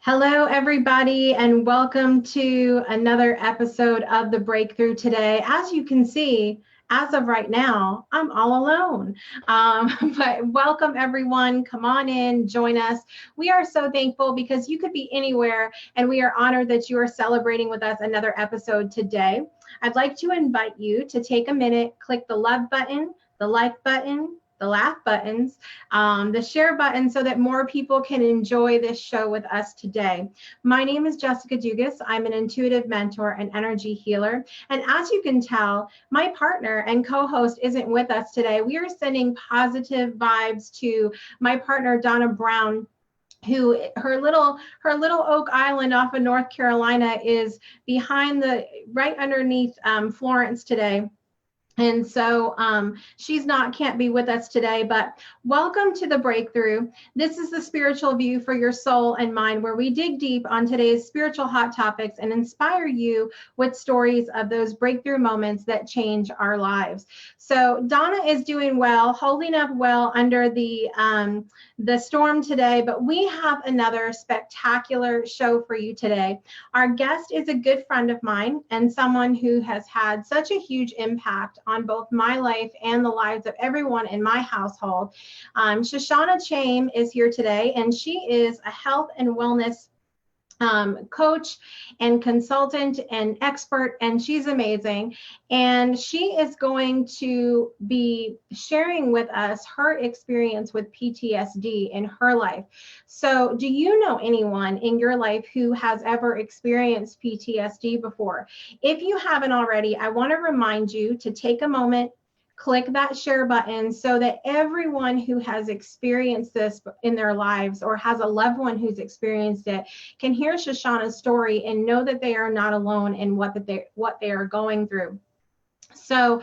Hello, everybody, and welcome to another episode of The Breakthrough today. As you can see, as of right now, I'm all alone. But welcome, everyone. Come on in, join us. We are so thankful because you could be anywhere, and we are honored that you are celebrating with us another episode today. I'd like to invite you to take a minute, click the love button, the like button, the laugh buttons, the share button so that more people can enjoy this show with us today. My name is Jessica Dugas. I'm an intuitive mentor and energy healer. And as you can tell, my partner and co-host isn't with us today. We are sending positive vibes to my partner, Donna Brown, who her little Oak Island off of North Carolina is behind right underneath Florence today. And so she's can't be with us today, but welcome to The Breakthrough. This is the spiritual view for your soul and mind, where we dig deep on today's spiritual hot topics and inspire you with stories of those breakthrough moments that change our lives. So Donna is doing well, holding up well under the storm today, but we have another spectacular show for you today. Our guest is a good friend of mine and someone who has had such a huge impact on both my life and the lives of everyone in my household. Shoshana Chaim is here today, and she is a health and wellness coach and consultant and expert, and she's amazing. And she is going to be sharing with us her experience with PTSD in her life. So do you know anyone in your life who has ever experienced PTSD before? If you haven't already, I want to remind you to take a moment, click that share button so that everyone who has experienced this in their lives or has a loved one who's experienced it can hear Shoshana's story and know that they are not alone in what they are going through. So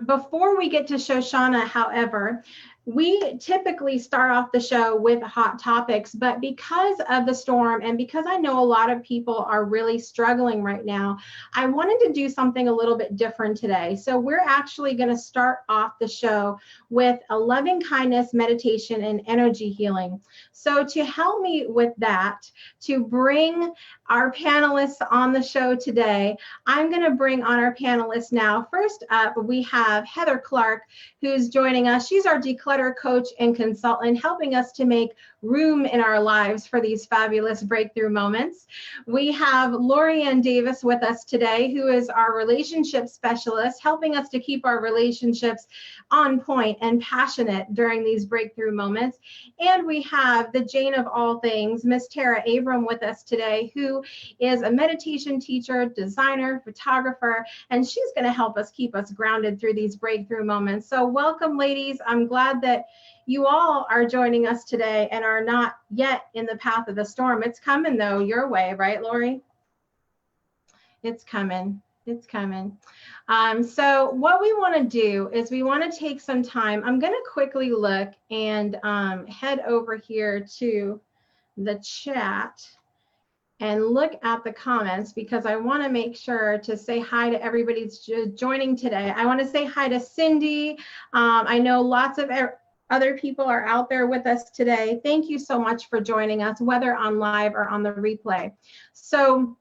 before we get to Shoshana, however, we typically start off the show with hot topics, but because of the storm and because I know a lot of people are really struggling right now, I wanted to do something a little bit different today. So we're actually going to start off the show with a loving kindness meditation and energy healing. So to help me with that, to bring our panelists on the show today, I'm going to bring on our panelists now. First up, we have Heather Clark, who's joining us. She's our declutter coach and consultant, helping us to make room in our lives for these fabulous breakthrough moments. We have Lorianne Davis with us today, who is our relationship specialist, helping us to keep our relationships on point and passionate during these breakthrough moments. And we have the Jane of all things, Miss Tara Abram, with us today, who is a meditation teacher, designer, photographer, and she's going to help us keep us grounded through these breakthrough moments. So welcome, ladies. I'm glad that you all are joining us today and are not yet in the path of the storm. It's coming, though, your way, right, Lori? It's coming. It's coming. So what we want to do is we want to take some time. I'm going to quickly look and head over here to the chat and look at the comments, because I want to make sure to say hi to everybody that's joining today. I want to say hi to Cindy. I know lots of other people are out there with us today. Thank you so much for joining us, whether on live or on the replay. So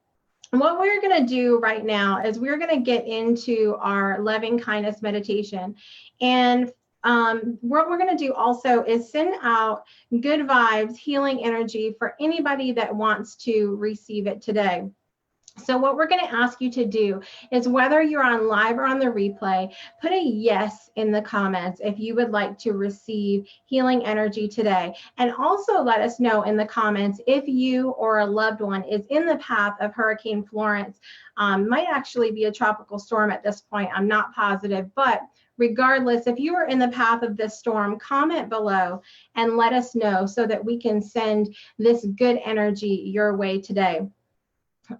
what we're going to do right now is we're going to get into our loving kindness meditation. And what we're going to do also is send out good vibes, healing energy for anybody that wants to receive it today. So what we're going to ask you to do is, whether you're on live or on the replay, put a yes in the comments if you would like to receive healing energy today. And also let us know in the comments if you or a loved one is in the path of Hurricane Florence. Might actually be a tropical storm at this point. I'm not positive, but regardless, if you are in the path of this storm, comment below and let us know so that we can send this good energy your way today.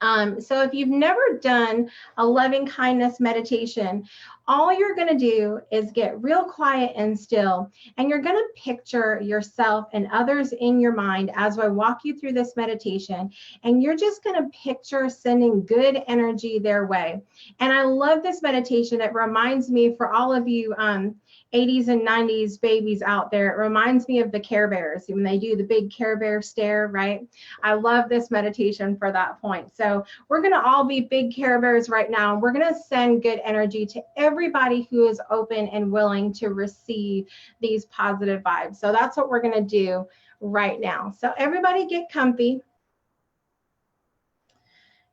So if you've never done a loving kindness meditation, all you're going to do is get real quiet and still, and you're going to picture yourself and others in your mind as I walk you through this meditation, and you're just going to picture sending good energy their way. And I love this meditation. It reminds me, for all of you 80s and 90s babies out there. It reminds me of the Care Bears when they do the big Care Bear stare, right? I love this meditation for that point. So we're going to all be big Care Bears right now. We're going to send good energy to everybody who is open and willing to receive these positive vibes. So that's what we're going to do right now. So everybody get comfy.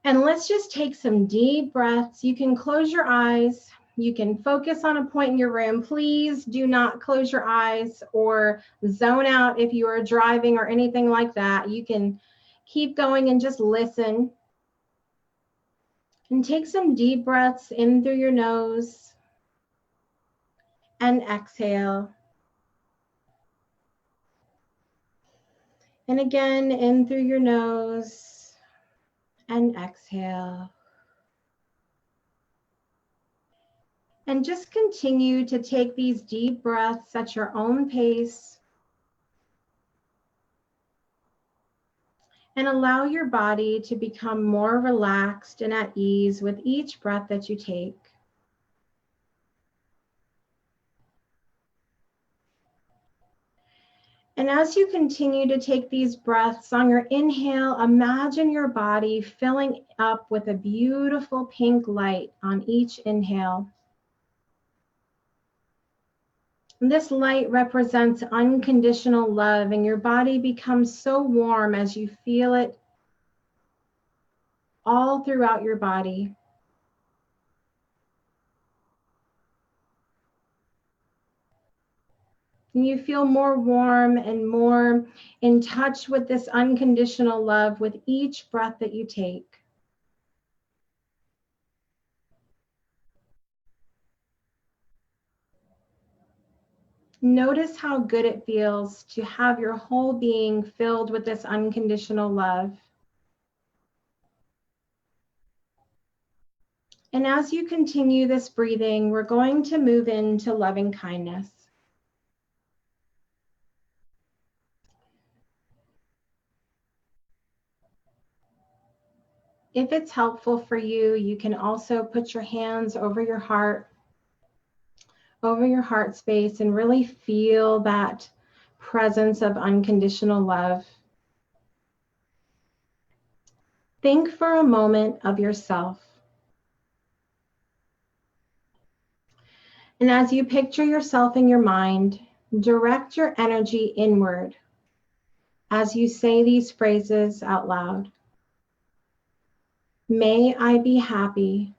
And let's just take some deep breaths. You can close your eyes. You can focus on a point in your room. Please do not close your eyes or zone out if you are driving or anything like that. You can keep going and just listen. And take some deep breaths in through your nose and exhale. And again, in through your nose and exhale. And just continue to take these deep breaths at your own pace. And allow your body to become more relaxed and at ease with each breath that you take. And as you continue to take these breaths, on your inhale, imagine your body filling up with a beautiful pink light on each inhale. And this light represents unconditional love, and your body becomes so warm as you feel it all throughout your body. And you feel more warm and more in touch with this unconditional love with each breath that you take. Notice how good it feels to have your whole being filled with this unconditional love. And as you continue this breathing, we're going to move into loving kindness. If it's helpful for you, you can also put your hands over your heart space, and really feel that presence of unconditional love. Think for a moment of yourself. And as you picture yourself in your mind, direct your energy inward as you say these phrases out loud. May I be happy.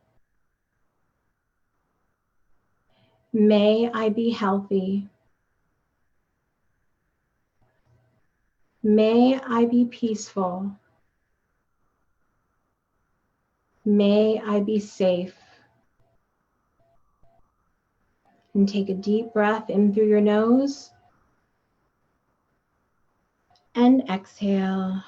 May I be healthy. May I be peaceful. May I be safe. And take a deep breath in through your nose and exhale.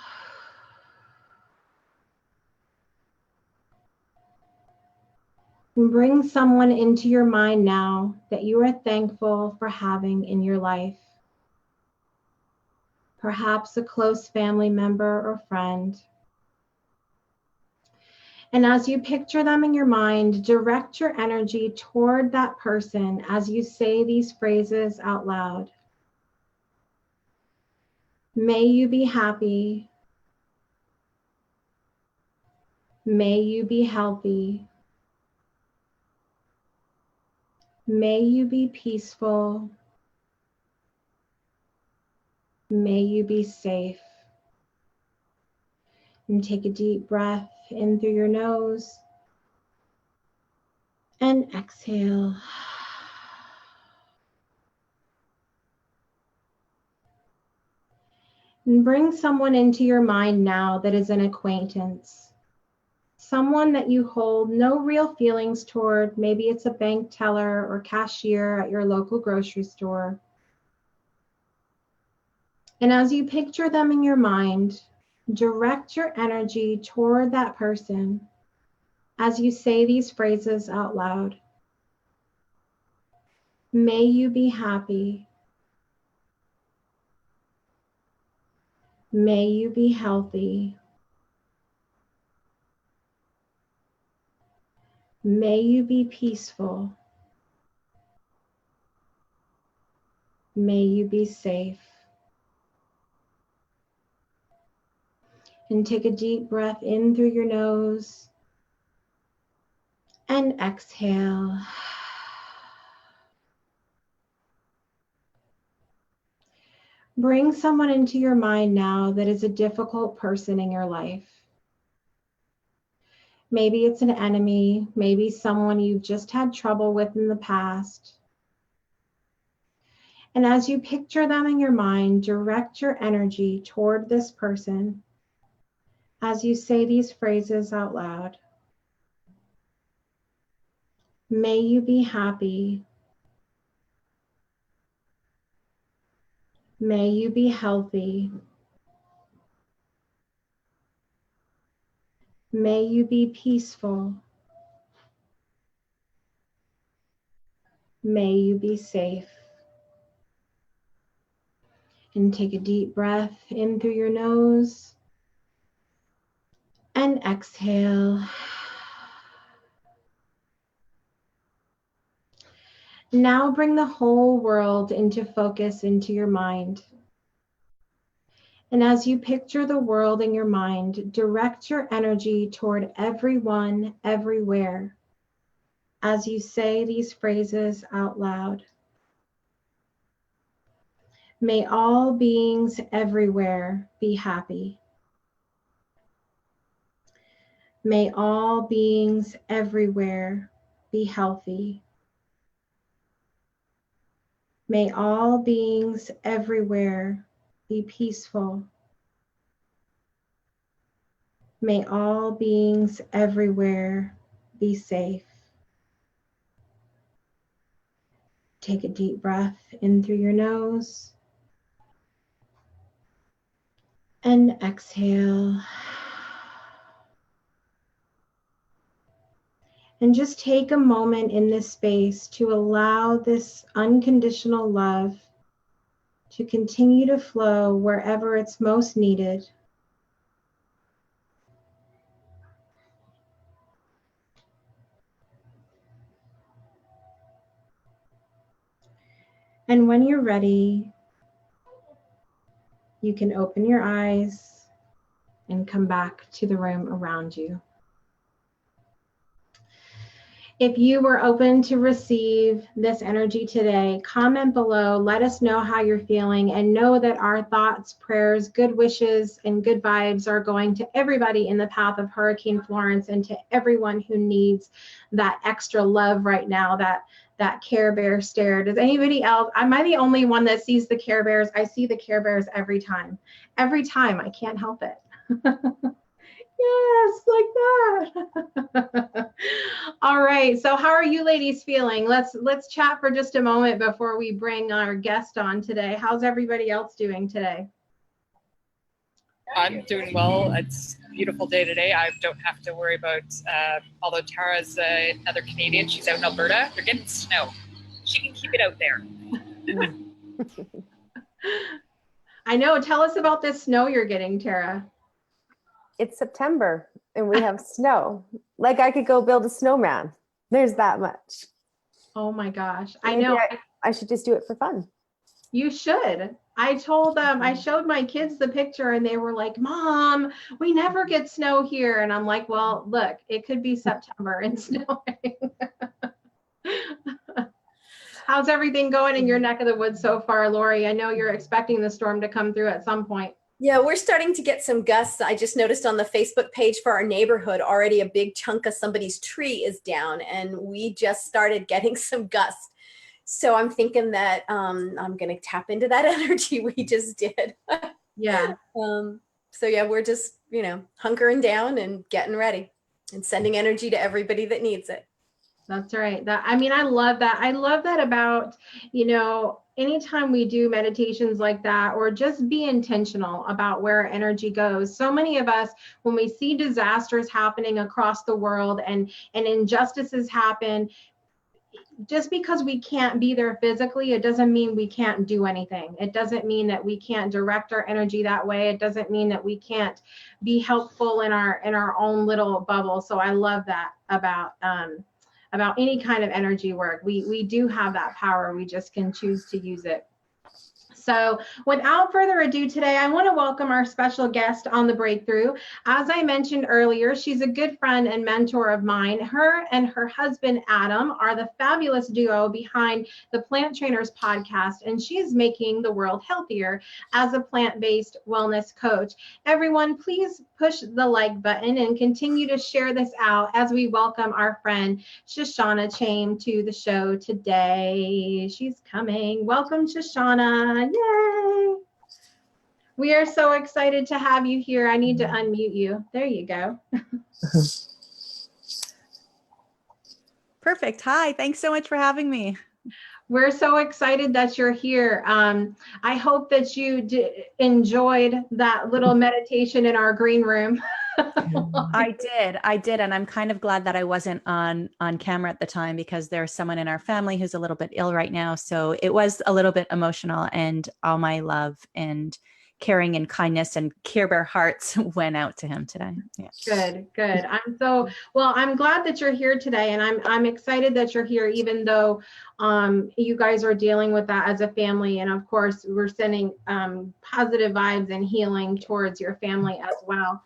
And bring someone into your mind now that you are thankful for having in your life. Perhaps a close family member or friend. And as you picture them in your mind, direct your energy toward that person as you say these phrases out loud. May you be happy. May you be healthy. May you be peaceful. May you be safe. And take a deep breath in through your nose and exhale. And bring someone into your mind now that is an acquaintance. Someone that you hold no real feelings toward. Maybe it's a bank teller or cashier at your local grocery store. And as you picture them in your mind, direct your energy toward that person as you say these phrases out loud. May you be happy. May you be healthy. May you be peaceful. May you be safe. And take a deep breath in through your nose and exhale. Bring someone into your mind now that is a difficult person in your life. Maybe it's an enemy, maybe someone you've just had trouble with in the past. And as you picture them in your mind, direct your energy toward this person as you say these phrases out loud. May you be happy. May you be healthy. May you be peaceful. May you be safe. And take a deep breath in through your nose and exhale. Now bring the whole world into focus into your mind. And as you picture the world in your mind, direct your energy toward everyone, everywhere, as you say these phrases out loud. May all beings everywhere be happy. May all beings everywhere be healthy. May all beings everywhere be peaceful. May all beings everywhere be safe. Take a deep breath in through your nose and exhale. And just take a moment in this space to allow this unconditional love to continue to flow wherever it's most needed. And when you're ready, you can open your eyes and come back to the room around you. If you were open to receive this energy today, comment below, let us know how you're feeling, and know that our thoughts, prayers, good wishes, and good vibes are going to everybody in the path of Hurricane Florence and to everyone who needs that extra love right now, that Care Bear stare. Does anybody else, am I the only one that sees the Care Bears? I see the Care Bears every time. Every time, I can't help it. Yes, like that. All right. So how are you ladies feeling? Let's chat for just a moment before we bring our guest on today. How's everybody else doing today? I'm doing well. It's a beautiful day today. I don't have to worry about, although Tara's another Canadian, she's out in Alberta. They're getting snow. She can keep it out there. I know. Tell us about this snow you're getting, Tara. It's September and we have snow. Like I could go build a snowman. There's that much. Oh my gosh. I Maybe know. I should just do it for fun. You should. I told them, I showed my kids the picture and they were like, Mom, we never get snow here. And I'm like, well, look, it could be September and snowing. How's everything going in your neck of the woods so far, Lori? I know you're expecting the storm to come through at some point. Yeah, we're starting to get some gusts. I just noticed on the Facebook page for our neighborhood, already a big chunk of somebody's tree is down, and we just started getting some gusts. So I'm thinking that I'm going to tap into that energy we just did. Yeah. So yeah, we're just, hunkering down and getting ready and sending energy to everybody that needs it. That's right. I love that. I love that about, anytime we do meditations like that, or just be intentional about where our energy goes. So many of us, when we see disasters happening across the world and injustices happen, just because we can't be there physically, it doesn't mean we can't do anything. It doesn't mean that we can't direct our energy that way. It doesn't mean that we can't be helpful in our own little bubble. So I love that about any kind of energy work. We do have that power. We just can choose to use it. So without further ado today, I want to welcome our special guest on the Breakthrough. As I mentioned earlier, she's a good friend and mentor of mine. Her and her husband, Adam, are the fabulous duo behind the Plant Trainers podcast, and she is making the world healthier as a plant-based wellness coach. Everyone, please push the like button and continue to share this out as we welcome our friend Shoshana Chaim to the show today. She's coming. Welcome, Shoshana. Yay! We are so excited to have you here. I need to unmute you. There you go. Perfect. Hi, thanks so much for having me. We're so excited that you're here. I hope that you enjoyed that little meditation in our green room. I did. And I'm kind of glad that I wasn't on camera at the time because there's someone in our family who's a little bit ill right now. So it was a little bit emotional, and all my love and caring and kindness and Care Bear hearts went out to him today. Yeah. Good. I'm glad that you're here today, and I'm excited that you're here, even though you guys are dealing with that as a family. And of course, we're sending positive vibes and healing towards your family as well.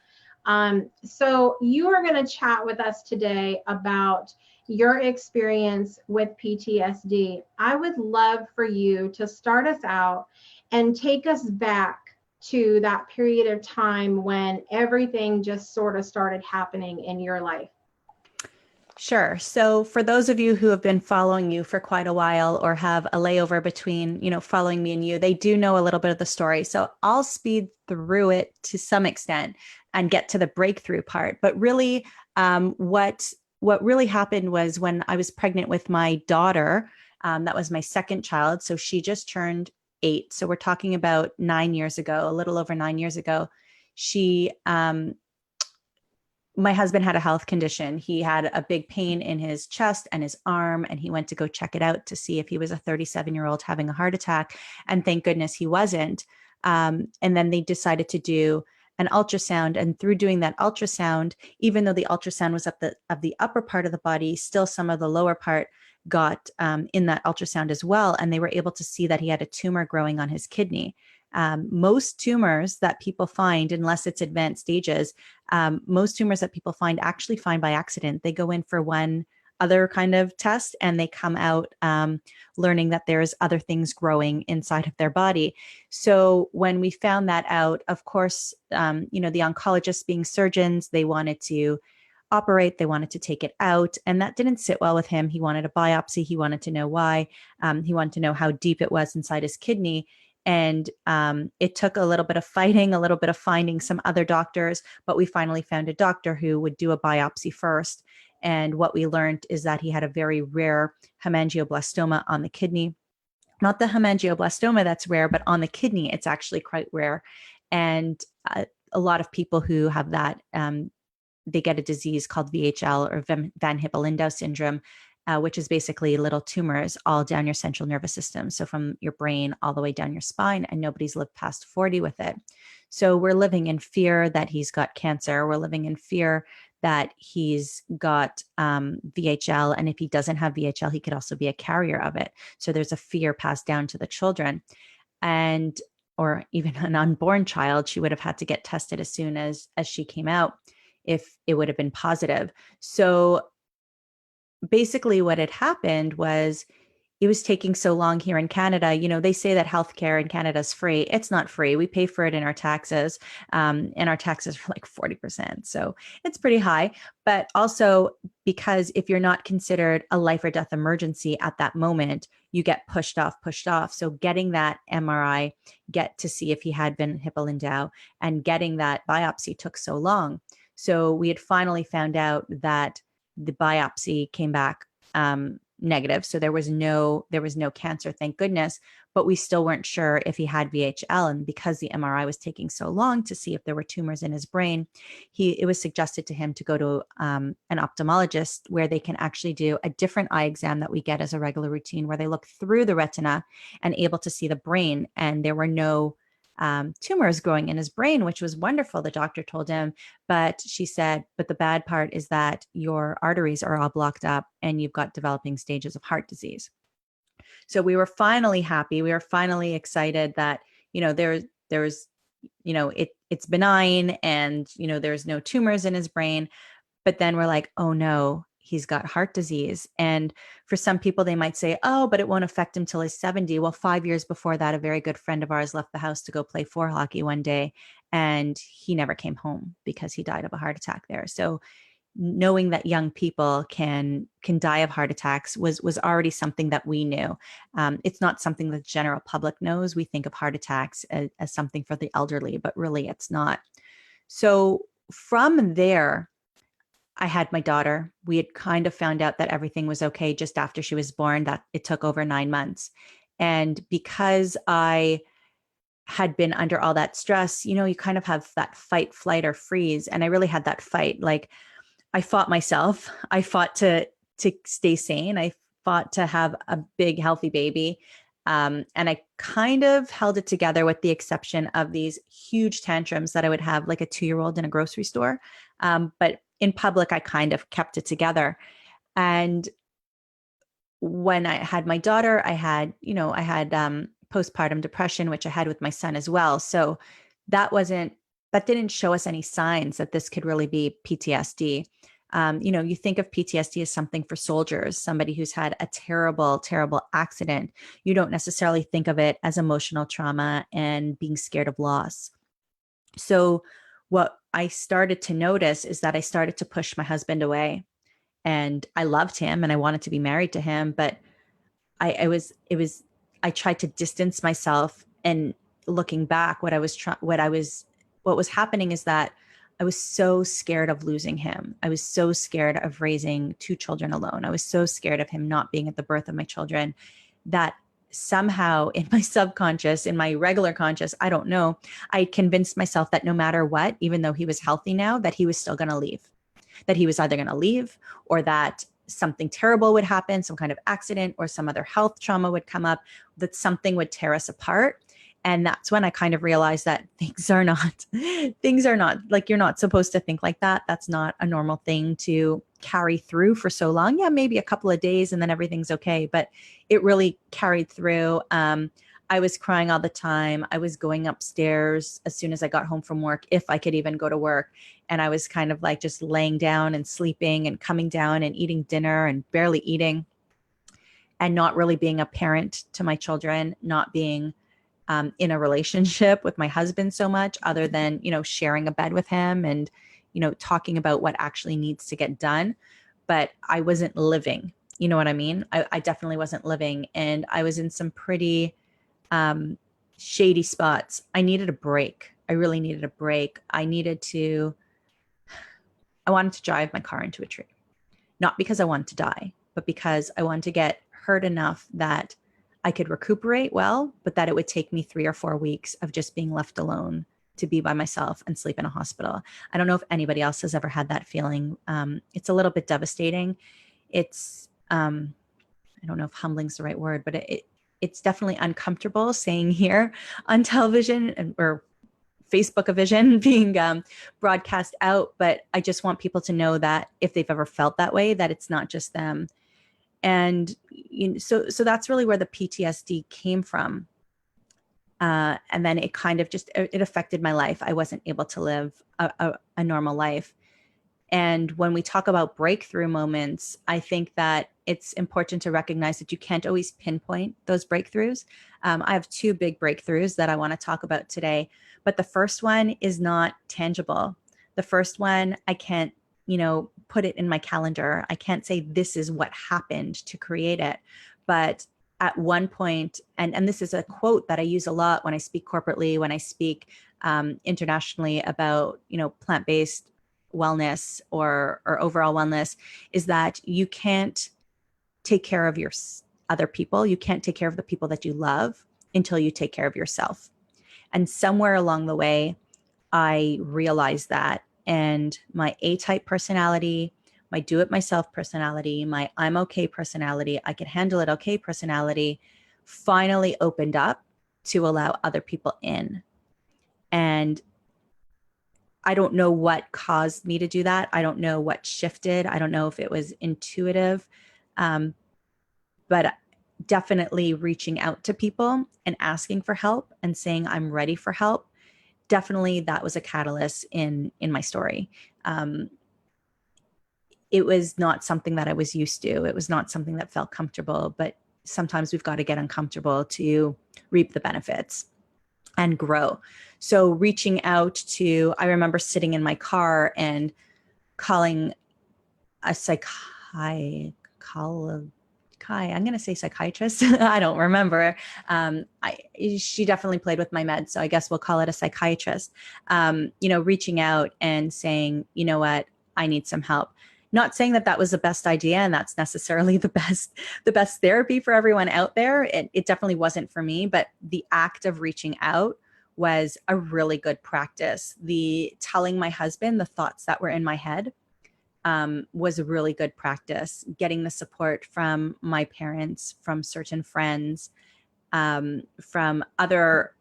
So you are going to chat with us today about your experience with PTSD. I would love for you to start us out and take us back to that period of time when everything just sort of started happening in your life. Sure. So for those of you who have been following you for quite a while or have a layover between, following me and you, they do know a little bit of the story. So I'll speed through it to some extent and get to the breakthrough part. But really, what really happened was when I was pregnant with my daughter, that was my second child. So she just turned 8. So we're talking about 9 years ago, a little over 9 years ago. My husband had a health condition. He had a big pain in his chest and his arm, and he went to go check it out to see if he was a 37-year-old having a heart attack. And thank goodness he wasn't. And then they decided to do an ultrasound. And through doing that ultrasound, even though the ultrasound was of the upper part of the body, still some of the lower part got in that ultrasound as well. And they were able to see that he had a tumor growing on his kidney. Most tumors that people find, unless it's advanced stages, most tumors that people find actually find by accident. They go in for one other kind of test and they come out learning that there's other things growing inside of their body. So when we found that out, of course, the oncologists being surgeons, they wanted to operate, they wanted to take it out, and that didn't sit well with him. He wanted a biopsy. He wanted to know why. He wanted to know how deep it was inside his kidney. And it took a little bit of fighting, a little bit of finding some other doctors, but we finally found a doctor who would do a biopsy first. And what we learned is that he had a very rare hemangioblastoma on the kidney. Not the hemangioblastoma that's rare, but on the kidney, it's actually quite rare. And a lot of people who have that, they get a disease called VHL or Van Hippel-Lindau syndrome, which is basically little tumors all down your central nervous system. So from your brain all the way down your spine, and nobody's lived past 40 with it. So we're living in fear that he's got cancer. We're living in fear that he's got VHL. And if he doesn't have VHL, he could also be a carrier of it. So there's a fear passed down to the children. Or even an unborn child, she would have had to get tested as soon as she came out if it would have been positive. So basically what had happened was it was taking so long here in Canada. They say that healthcare in Canada is free. It's not free. We pay for it in our taxes, and our taxes are like 40%. So it's pretty high. But also because if you're not considered a life or death emergency at that moment, you get pushed off. So getting that MRI, get to see if he had been Hippel-Lindau, and getting that biopsy took so long. So we had finally found out that the biopsy came back negative. So there was no cancer, thank goodness, but we still weren't sure if he had VHL. And because the MRI was taking so long to see if there were tumors in his brain, it was suggested to him to go to an ophthalmologist where they can actually do a different eye exam that we get as a regular routine, where they look through the retina and able to see the brain. And there were no tumors growing in his brain, which was wonderful. The doctor told him, but she said, but the bad part is that your arteries are all blocked up and you've got developing stages of heart disease. So we were finally happy. We were finally excited that, there's, it's benign and, there's no tumors in his brain. But then we're like, oh no, he's got heart disease. And for some people, they might say, oh, but it won't affect him till he's 70. Well, 5 years before that, a very good friend of ours left the house to go play floor hockey one day, and he never came home because he died of a heart attack there. So knowing that young people can die of heart attacks was already something that we knew. It's not something the general public knows. We think of heart attacks as something for the elderly, but really it's not. So from there, I had my daughter. We had kind of found out that everything was okay just after she was born, that it took over 9 months. And because I had been under all that stress, you kind of have that fight, flight, or freeze. And I really had that fight. Like, I fought myself. I fought to stay sane. I fought to have a big, healthy baby. And I kind of held it together with the exception of these huge tantrums that I would have like a 2-year-old in a grocery store. But in public, I kind of kept it together. And when I had my daughter, I had postpartum depression, which I had with my son as well. So that didn't show us any signs that this could really be PTSD. You think of PTSD as something for soldiers, somebody who's had a terrible, terrible accident. You don't necessarily think of it as emotional trauma and being scared of loss. So what I started to notice is that I started to push my husband away, and I loved him and I wanted to be married to him, but I tried to distance myself. And looking back, what was happening is that I was so scared of losing him. I was so scared of raising 2 children alone. I was so scared of him not being at the birth of my children that somehow in my subconscious, in my regular conscious, I don't know, I convinced myself that no matter what, even though he was healthy now, that he was still going to leave, that he was either going to leave or that something terrible would happen, some kind of accident or some other health trauma would come up, that something would tear us apart. And that's when I kind of realized that things are not like, you're not supposed to think like that. That's not a normal thing to carry through for so long. Yeah, maybe a couple of days and then everything's okay. But it really carried through. I was crying all the time. I was going upstairs as soon as I got home from work, if I could even go to work. And I was kind of like just laying down and sleeping and coming down and eating dinner and barely eating, and not really being a parent to my children, not being in a relationship with my husband so much, other than, sharing a bed with him and, talking about what actually needs to get done. But I wasn't living, you know what I mean? I definitely wasn't living. And I was in some pretty shady spots. I needed a break. I really needed a break. I wanted to drive my car into a tree, not because I wanted to die, but because I wanted to get hurt enough that I could recuperate well, but that it would take me 3 or 4 weeks of just being left alone to be by myself and sleep in a hospital. I don't know if anybody else has ever had that feeling. It's a little bit devastating. It's, I don't know if humbling is the right word, but it's definitely uncomfortable saying here on television or Facebook-a-vision being broadcast out. But I just want people to know that if they've ever felt that way, that it's not just them. And so that's really where the PTSD came from. And then it kind of it affected my life. I wasn't able to live a normal life. And when we talk about breakthrough moments, I think that it's important to recognize that you can't always pinpoint those breakthroughs. I have 2 big breakthroughs that I want to talk about today, but the first one is not tangible. The first one, I can't, put it in my calendar. I can't say this is what happened to create it. But at one point, and this is a quote that I use a lot when I speak corporately, when I speak internationally about, plant-based wellness or overall wellness, is that you can't take care of your other people. You can't take care of the people that you love until you take care of yourself. And somewhere along the way, I realized that. And my A-type personality, my do-it-myself personality, my I'm okay personality, I can handle it okay personality, finally opened up to allow other people in. And I don't know what caused me to do that. I don't know what shifted. I don't know if it was intuitive. But definitely reaching out to people and asking for help and saying, I'm ready for help. Definitely that was a catalyst in my story. It was not something that I was used to. It was not something that felt comfortable, but sometimes we've got to get uncomfortable to reap the benefits and grow. So reaching out to, I remember sitting in my car and calling a I'm going to say psychiatrist. I don't remember. She definitely played with my meds. So I guess we'll call it a psychiatrist, reaching out and saying, you know what, I need some help. Not saying that that was the best idea and that's necessarily the best therapy for everyone out there. It definitely wasn't for me, but the act of reaching out was a really good practice. The telling my husband the thoughts that were in my head was a really good practice. Getting the support from my parents, from certain friends, from other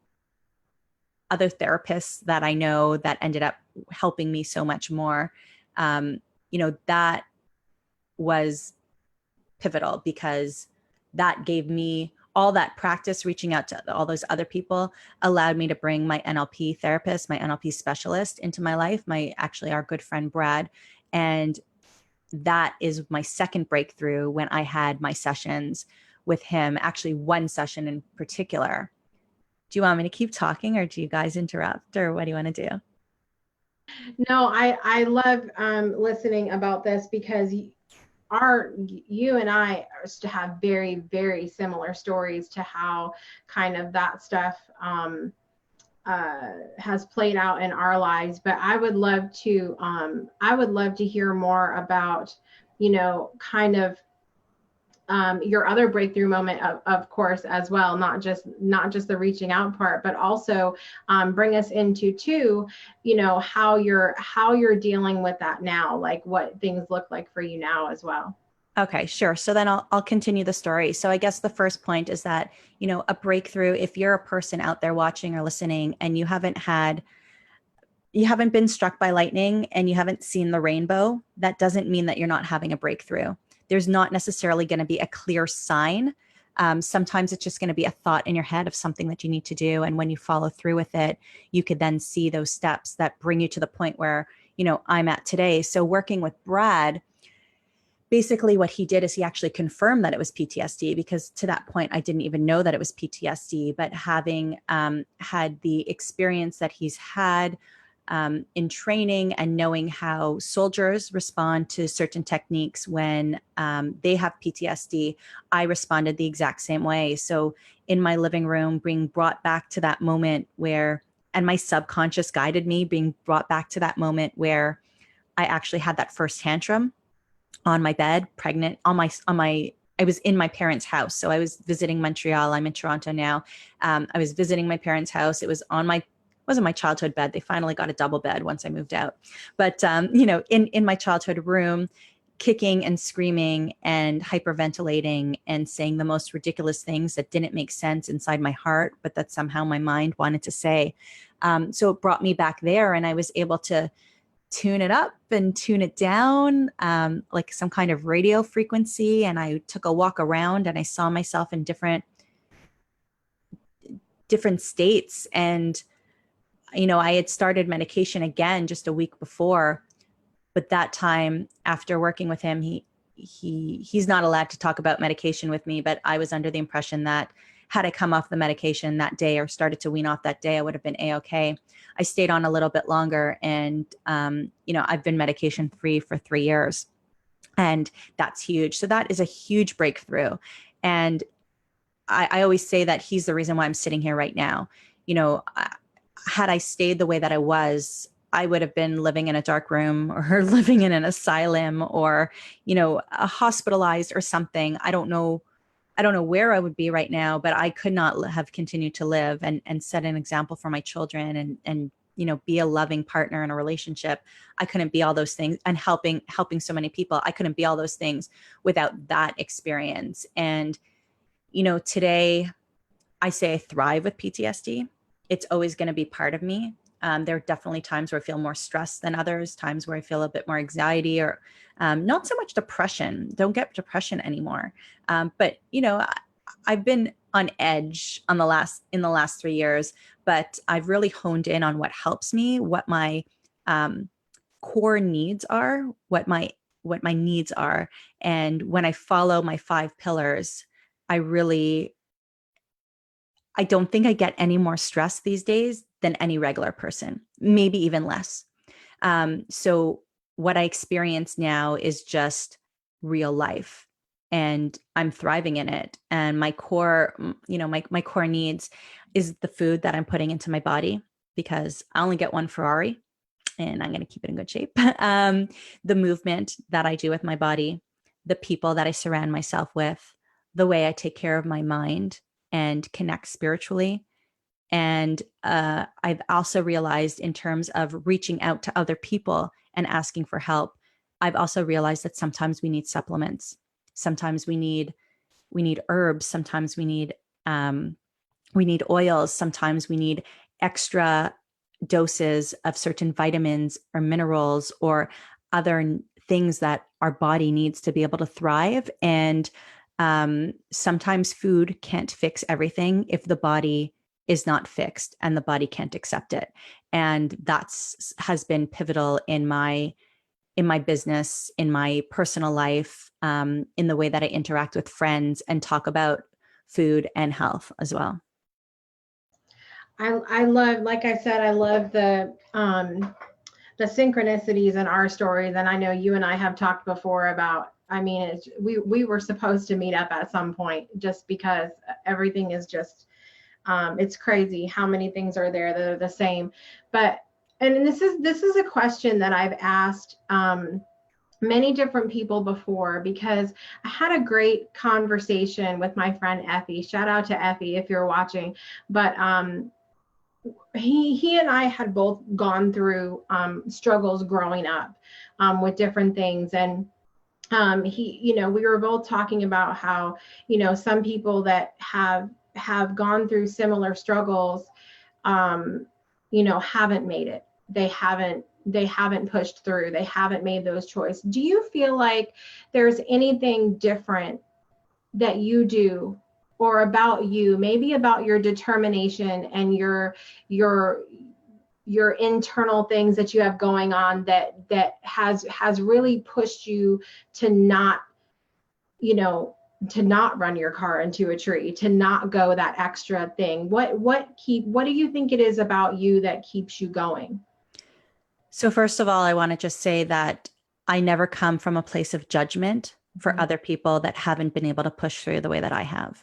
therapists that I know that ended up helping me so much more. That was pivotal because that gave me all that practice. Reaching out to all those other people allowed me to bring my NLP therapist, my NLP specialist into my life, our good friend Brad. And that is my second breakthrough when I had my sessions with him, actually one session in particular. Do you want me to keep talking or do you guys interrupt, or what do you want to do? No, I love listening about this because you and I have very, very similar stories to how kind of that stuff has played out in our lives. But I would love to hear more about, kind of your other breakthrough moment, of course, as well, not just the reaching out part, but also bring us into too, how you're dealing with that now, like what things look like for you now as well. Okay, sure. So then I'll continue the story. So I guess the first point is that, a breakthrough, if you're a person out there watching or listening and you haven't been struck by lightning and you haven't seen the rainbow, that doesn't mean that you're not having a breakthrough. There's not necessarily going to be a clear sign. Sometimes it's just going to be a thought in your head of something that you need to do. And when you follow through with it, you could then see those steps that bring you to the point where, I'm at today. So working with Brad, basically what he did is he actually confirmed that it was PTSD, because to that point, I didn't even know that it was PTSD, but having had the experience that he's had in training and knowing how soldiers respond to certain techniques when they have PTSD, I responded the exact same way. So in my living room, being brought back to that moment and my subconscious guided me, being brought back to that moment where I actually had that first tantrum on my bed, pregnant, I was in my parents' house. So I was visiting Montreal. I'm in Toronto now. I was visiting my parents' house. It was wasn't my childhood bed. They finally got a double bed once I moved out. But, in my childhood room, kicking and screaming and hyperventilating and saying the most ridiculous things that didn't make sense inside my heart, but that somehow my mind wanted to say. So it brought me back there, and I was able to tune it up and tune it down, like some kind of radio frequency. And I took a walk around and I saw myself in different states. And, I had started medication again just a week before, but that time after working with him, he's not allowed to talk about medication with me, but I was under the impression that had I come off the medication that day or started to wean off that day, I would have been A-okay. I stayed on a little bit longer, and, I've been medication free for 3 years, and that's huge. So that is a huge breakthrough. And I always say that he's the reason why I'm sitting here right now. Had I stayed the way that I was, I would have been living in a dark room or living in an asylum or, hospitalized or something. I don't know where I would be right now, but I could not have continued to live and set an example for my children and be a loving partner in a relationship. I couldn't be all those things, and helping so many people. I couldn't be all those things without that experience. And, today I say I thrive with PTSD. It's always going to be part of me. There are definitely times where I feel more stressed than others, times where I feel a bit more anxiety or not so much depression. Don't get depression anymore. But, I've been on edge in the last 3 years, but I've really honed in on what helps me, what my core needs are, what my needs are. And when I follow my 5 pillars, I don't think I get any more stress these days than any regular person, maybe even less. So what I experience now is just real life, and I'm thriving in it. And my core, my core needs is the food that I'm putting into my body, because I only get one Ferrari and I'm going to keep it in good shape. The movement that I do with my body, the people that I surround myself with, the way I take care of my mind and connect spiritually. And I've also realized, in terms of reaching out to other people and asking for help, I've also realized that sometimes we need supplements. Sometimes we need herbs. Sometimes we need oils. Sometimes we need extra doses of certain vitamins or minerals or other things that our body needs to be able to thrive. And sometimes food can't fix everything if the body is not fixed and the body can't accept it. And has been pivotal in my business, in my personal life, in the way that I interact with friends and talk about food and health as well. I love, like I said, I love the synchronicities in our stories. And I know you and I have talked before about, I mean, we were supposed to meet up at some point, just because everything is just, it's crazy how many things are there that are the same. And this is a question that I've asked many different people before, because I had a great conversation with my friend Effie. Shout out to Effie if you're watching. But he and I had both gone through struggles growing up with different things. And we were both talking about how, some people that have gone through similar struggles, haven't made it. They haven't pushed through. They haven't made those choices. Do you feel like there's anything different that you do, or about you, maybe about your determination and your internal things that you have going on that has really pushed you to not run your car into a tree, to not go that extra thing? What do you think it is about you that keeps you going? So first of all, I want to just say that I never come from a place of judgment for other people that haven't been able to push through the way that I have.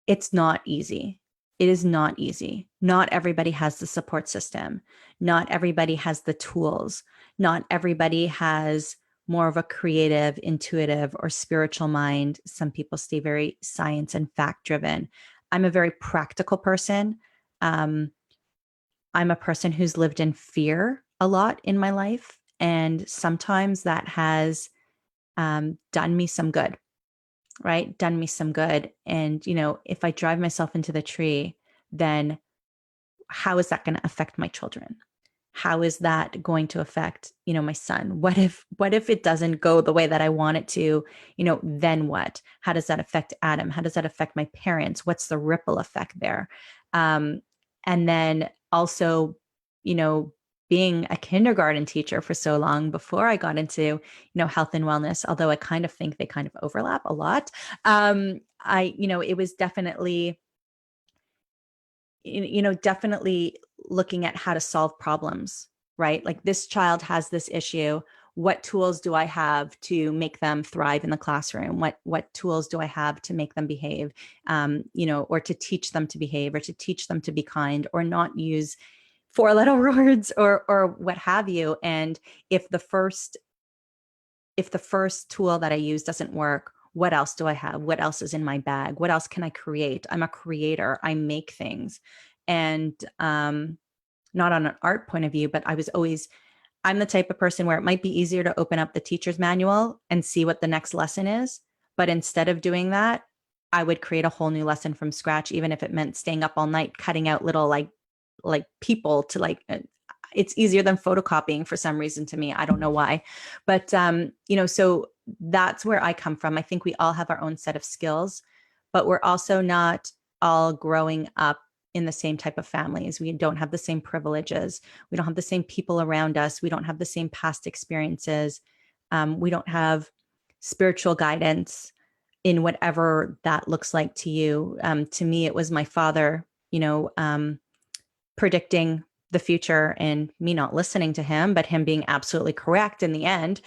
It's not easy. It is not easy. Not everybody has the support system. Not everybody has the tools. Not everybody has more of a creative, intuitive, or spiritual mind. Some people stay very science and fact driven. I'm a very practical person. I'm a person who's lived in fear a lot in my life. And sometimes that has done me some good, right? Done me some good. And, if I drive myself into the tree, then how is that going to affect my children? How is that going to affect, my son? What if it doesn't go the way that I want it to, then what? How does that affect Adam? How does that affect my parents? What's the ripple effect there? And then also, being a kindergarten teacher for so long before I got into, health and wellness, although I kind of think they kind of overlap a lot. It was definitely, definitely looking at how to solve problems, right? Like, this child has this issue. What tools do I have to make them thrive in the classroom? What tools do I have to make them behave, or to teach them to behave, or to teach them to be kind, or not use 4-letter words, or what have you. And if the first tool that I use doesn't work, what else do I have? What else is in my bag? What else can I create? I'm a creator. I make things. And not on an art point of view, but I'm the type of person where it might be easier to open up the teacher's manual and see what the next lesson is. But instead of doing that, I would create a whole new lesson from scratch, even if it meant staying up all night, cutting out little like people to it's easier than photocopying for some reason to me. I don't know why, but so that's where I come from. I think we all have our own set of skills, but we're also not all growing up in the same type of families. We don't have the same privileges. We don't have the same people around us. We don't have the same past experiences. We don't have spiritual guidance in whatever that looks like to you. To me, it was my father, predicting the future and me not listening to him, but him being absolutely correct in the end.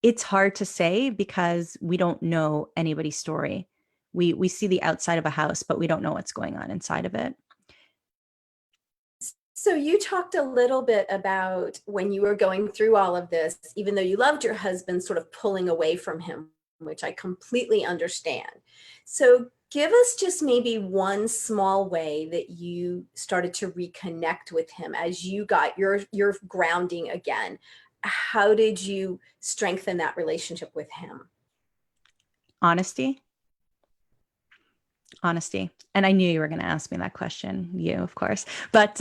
It's hard to say because we don't know anybody's story. We see the outside of a house, but we don't know what's going on inside of it. So you talked a little bit about when you were going through all of this, even though you loved your husband, sort of pulling away from him, which I completely understand. So give us just maybe one small way that you started to reconnect with him as you got your grounding again. How did you strengthen that relationship with him? Honesty. And I knew you were going to ask me that question, of course, but,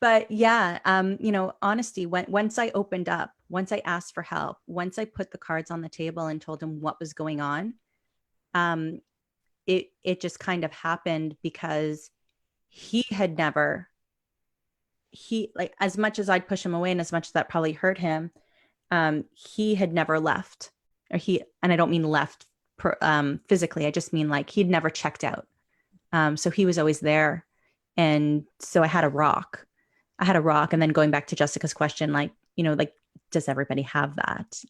but yeah, honesty, once I opened up, once I asked for help, once I put the cards on the table and told him what was going on, it just kind of happened because as much as I'd push him away and as much as that probably hurt him, he had never left, and I don't mean left physically. I just mean like he'd never checked out. So he was always there. And so I had a rock. And then going back to Jessica's question, does everybody have that?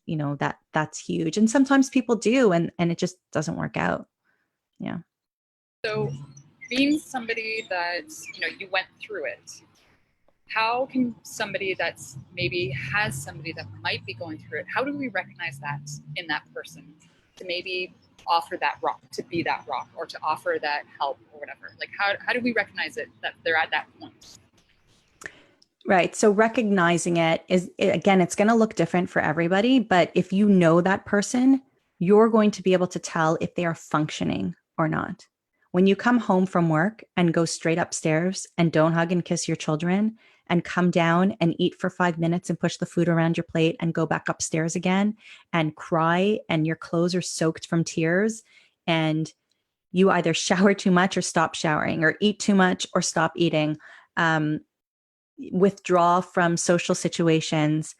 That's huge. And sometimes people do, and it just doesn't work out. Yeah. So being somebody that, you went through it, how can somebody that's maybe has somebody that might be going through it, how do we recognize that in that person to maybe offer that rock, to be that rock, or to offer that help or whatever? Like how do we recognize it that they're at that point? Right. So recognizing it is, again, it's going to look different for everybody, but if you know that person, you're going to be able to tell if they are functioning or not. When you come home from work and go straight upstairs and don't hug and kiss your children and come down and eat for 5 minutes and push the food around your plate and go back upstairs again and cry and your clothes are soaked from tears and you either shower too much or stop showering or eat too much or stop eating, withdraw from social situations,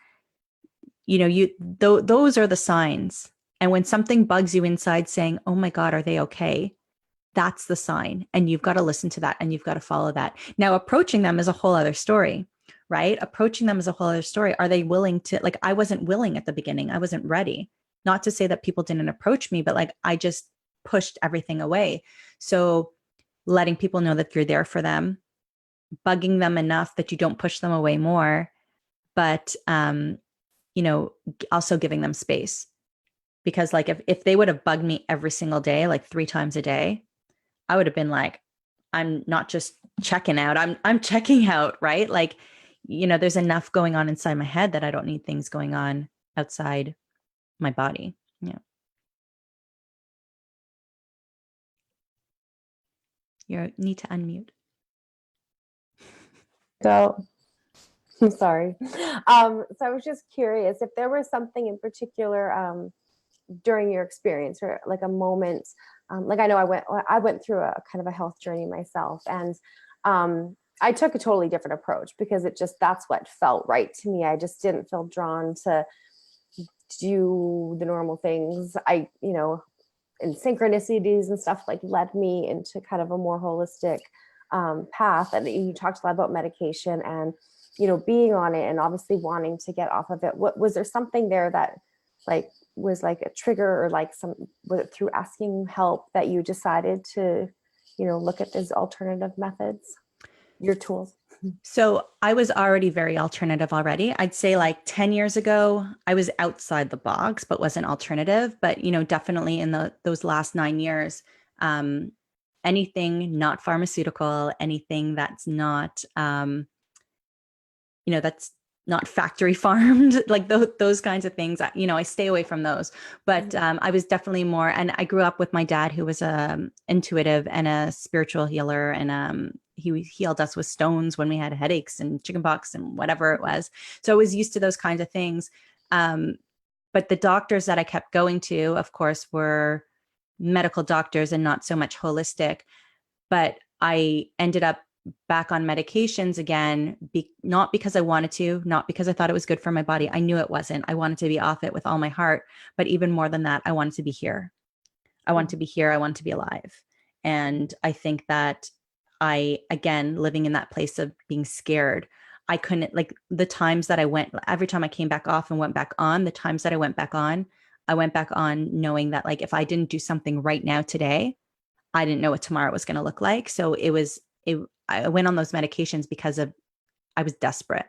those are the signs. And when something bugs you inside saying, oh my God, are they okay? That's the sign. And you've got to listen to that and you've got to follow that. Now, approaching them is a whole other story, right? Are they willing to, I wasn't willing at the beginning. I wasn't ready. Not to say that people didn't approach me, but I just pushed everything away. So letting people know that you're there for them, bugging them enough that you don't push them away more, but, also giving them space. Because if they would have bugged me every single day, 3 times a day, I would have been like, I'm not just checking out, I'm checking out, right? There's enough going on inside my head that I don't need things going on outside my body. Yeah. You need to unmute. So I'm sorry. So I was just curious if there was something in particular during your experience or a moment, I know I went through a kind of a health journey myself, and I took a totally different approach because that's what felt right to me. I just didn't feel drawn to do the normal things. And synchronicities and stuff led me into kind of a more holistic path. And you talked a lot about medication and, being on it and obviously wanting to get off of it. Was there something there that was a trigger or was it through asking help that you decided to, look at these alternative methods, your tools? So I was already very alternative already. I'd say 10 years ago, I was outside the box, but wasn't alternative. But, definitely in those last 9 years, anything not pharmaceutical, anything that's not, that's not factory farmed, those kinds of things, I stay away from those. But I was definitely more, and I grew up with my dad who was intuitive and a spiritual healer. And he healed us with stones when we had headaches and chickenpox and whatever it was. So I was used to those kinds of things. But But the doctors that I kept going to, of course, were medical doctors and not so much holistic. But I ended up back on medications again, not because I wanted to, not because I thought it was good for my body. I knew it wasn't. I wanted to be off it with all my heart. But even more than that, I wanted to be here. I wanted to be here. I wanted to be alive. And I think that again, living in that place of being scared, I couldn't, like, the times that I went, every time I came back off and went back on, the times that I went back on knowing that, like, if I didn't do something right now today, I didn't know what tomorrow was going to look like. So I went on those medications because I was desperate.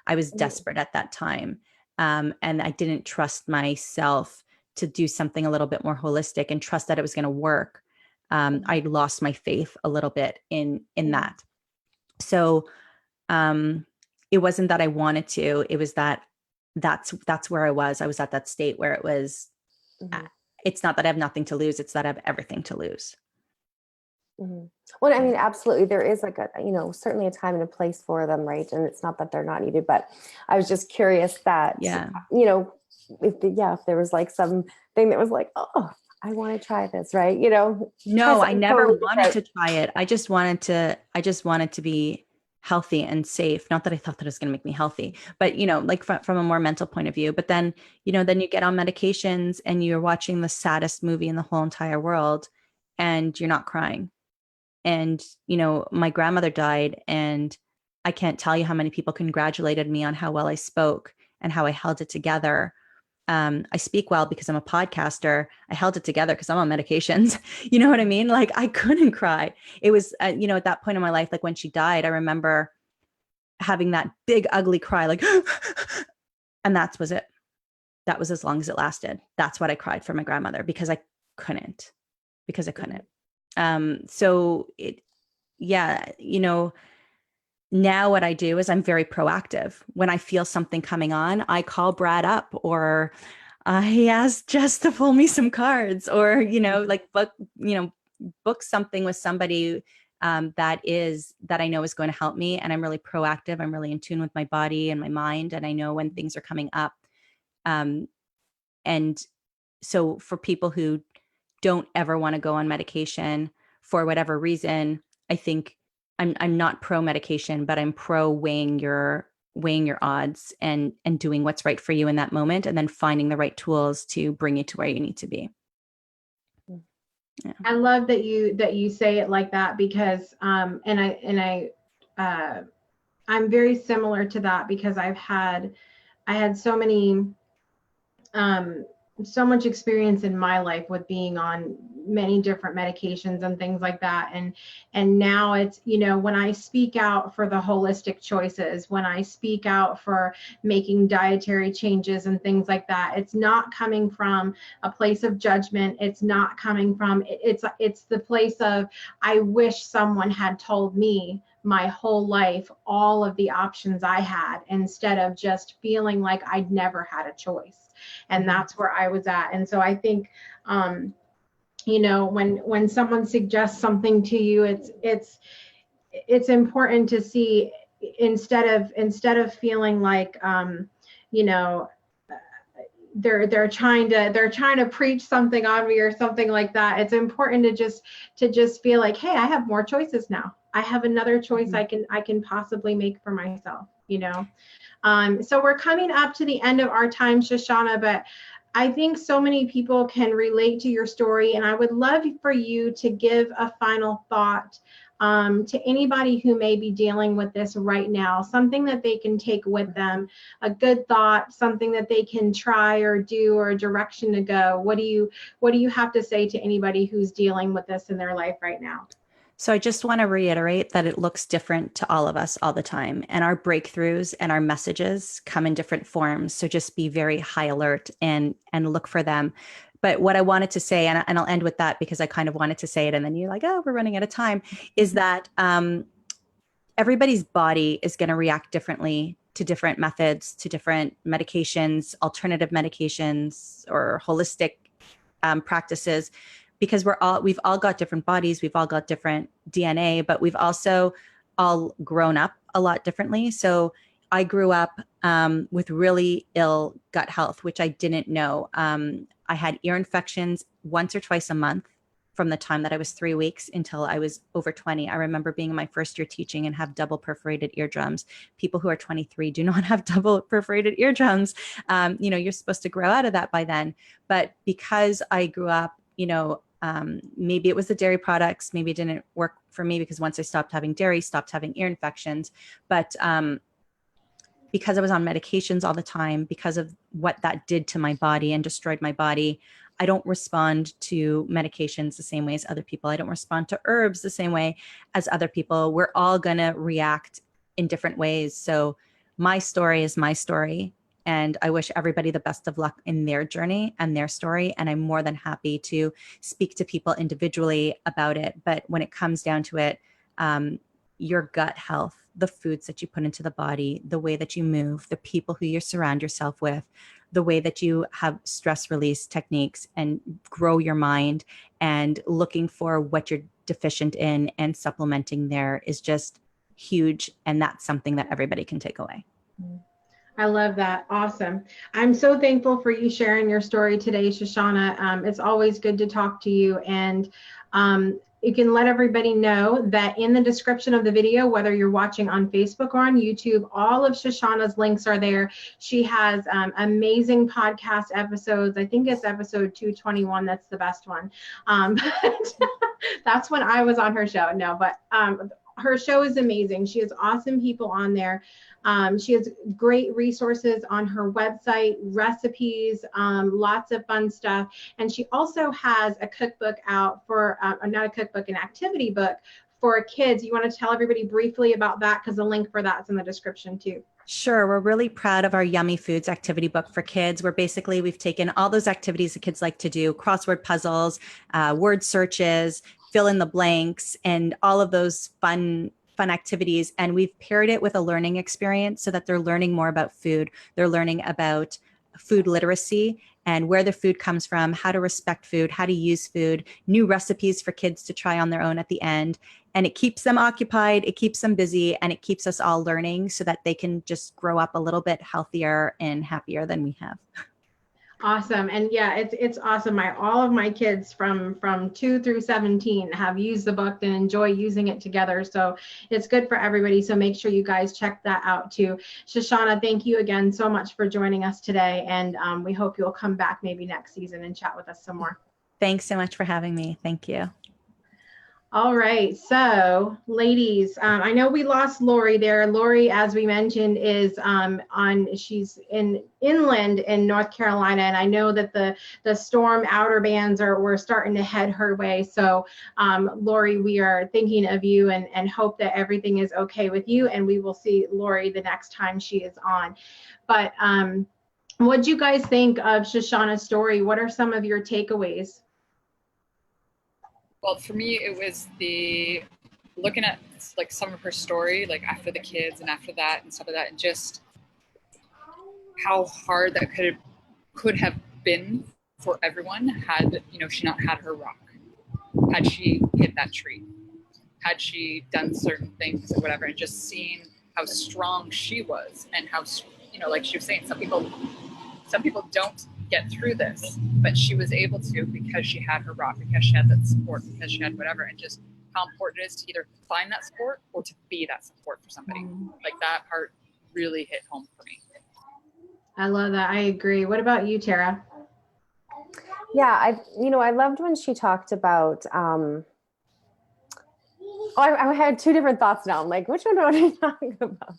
I was desperate at that time. And I didn't trust myself to do something a little bit more holistic and trust that it was going to work. I lost my faith a little bit in that. So it wasn't that I wanted to, it was that's where I was. I was at that state where it was, it's not that I have nothing to lose, it's that I have everything to lose. Well, I mean, absolutely. There is like certainly a time and a place for them, right? And it's not that they're not needed, but I was just curious that, if there was like something that was like, oh, I want to try this, right? No, I never wanted to try it. I just wanted to be healthy and safe. Not that I thought that it was going to make me healthy, but like from a more mental point of view. But then, then you get on medications and you're watching the saddest movie in the whole entire world and you're not crying. And, my grandmother died, and I can't tell you how many people congratulated me on how well I spoke and how I held it together. I speak well because I'm a podcaster. I held it together because I'm on medications. You know what I mean? Like, I couldn't cry. It was, at that point in my life, like when she died, I remember having that big, ugly cry, like, and that was it. That was as long as it lasted. That's what I cried for my grandmother because I couldn't. So now what I do is I'm very proactive. When I feel something coming on, I call Brad up, or I ask Jess to pull me some cards, or, book something with somebody that I know is going to help me. And I'm really proactive. I'm really in tune with my body and my mind. And I know when things are coming up. And so for people who don't ever want to go on medication for whatever reason, I think I'm not pro medication, but I'm pro weighing your odds and doing what's right for you in that moment, and then finding the right tools to bring you to where you need to be. Yeah. I love that you say it like that, because I'm very similar to that, because I had so much experience in my life with being on many different medications and things like that. And now it's, when I speak out for the holistic choices, when I speak out for making dietary changes and things like that, it's not coming from a place of judgment. It's not coming from, it's the place of, I wish someone had told me my whole life all of the options I had, instead of just feeling like I'd never had a choice. And that's where I was at. And so I think, when someone suggests something to you, it's important to see, instead of feeling like, they're trying to preach something on me or something like that. It's important to just feel like, hey, I have more choices now. I have another choice I can possibly make for myself, So we're coming up to the end of our time, Shoshana, but I think so many people can relate to your story, and I would love for you to give a final thought to anybody who may be dealing with this right now, something that they can take with them, a good thought, something that they can try or do, or a direction to go. What do you have to say to anybody who's dealing with this in their life right now? So I just want to reiterate that it looks different to all of us all the time, and our breakthroughs and our messages come in different forms. So just be very high alert and look for them. But what I wanted to say, and I'll end with that because I kind of wanted to say it, and then you're like, oh, we're running out of time, is that everybody's body is going to react differently to different methods, to different medications, alternative medications, or holistic practices. Because we've all got different bodies, we've all got different DNA, but we've also all grown up a lot differently. So I grew up with really ill gut health, which I didn't know. I had ear infections once or twice a month from the time that I was 3 weeks until I was over 20. I remember being in my first year teaching and have double perforated eardrums. People who are 23 do not have double perforated eardrums. You're supposed to grow out of that by then. But because I grew up, maybe it was the dairy products, maybe it didn't work for me because once I stopped having dairy, stopped having ear infections. But because I was on medications all the time, because of what that did to my body and destroyed my body, I don't respond to medications the same way as other people. I don't respond to herbs the same way as other people. We're all going to react in different ways. So my story is my story. And I wish everybody the best of luck in their journey and their story. And I'm more than happy to speak to people individually about it. But when it comes down to it, your gut health, the foods that you put into the body, the way that you move, the people who you surround yourself with, the way that you have stress release techniques and grow your mind, and looking for what you're deficient in and supplementing there is just huge. And that's something that everybody can take away. I love that. Awesome. I'm so thankful for you sharing your story today, Shoshana. It's always good to talk to you. And you can let everybody know that in the description of the video, whether you're watching on Facebook or on YouTube, all of Shoshana's links are there. She has amazing podcast episodes. I think it's episode 221. That's the best one. That's when I was on her show. No, but her show is amazing. She has awesome people on there. She has great resources on her website, recipes, lots of fun stuff. And she also has a cookbook out for, not a cookbook, an activity book for kids. You want to tell everybody briefly about that? Because the link for that's in the description too. Sure. We're really proud of our Yummy Foods activity book for kids, where basically we've taken all those activities that kids like to do, crossword puzzles, word searches, fill in the blanks, and all of those fun activities. And we've paired it with a learning experience so that they're learning more about food. They're learning about food literacy and where the food comes from, how to respect food, how to use food, new recipes for kids to try on their own at the end. And it keeps them occupied, it keeps them busy, and it keeps us all learning so that they can just grow up a little bit healthier and happier than we have. Awesome. And yeah, it's awesome. All of my kids from 2 through 17 have used the book and enjoy using it together. So it's good for everybody. So make sure you guys check that out too. Shoshana, thank you again so much for joining us today. And we hope you'll come back maybe next season and chat with us some more. Thanks so much for having me. Thank you. All right, so ladies, I know we lost Lori there. Lori, as we mentioned, is she's inland in North Carolina, and I know that the storm outer bands were starting to head her way. So Lori, we are thinking of you and hope that everything is okay with you, and we will see Lori the next time she is on. But what do you guys think of Shoshana's story? What are some of your takeaways? Well, for me, it was looking at like some of her story, like after the kids and after that and stuff like that, and just how hard that could have been for everyone had, she not had her rock, had she hit that tree, had she done certain things or whatever, and just seeing how strong she was and how, like she was saying, some people don't get through this, but she was able to because she had her rock, because she had that support, because she had whatever, and just how important it is to either find that support or to be that support for somebody. Like that part really hit home for me. I love that. I agree. What about you, Tara? Yeah, I loved when she talked about I had two different thoughts now. I'm like, which one do I want to talk about?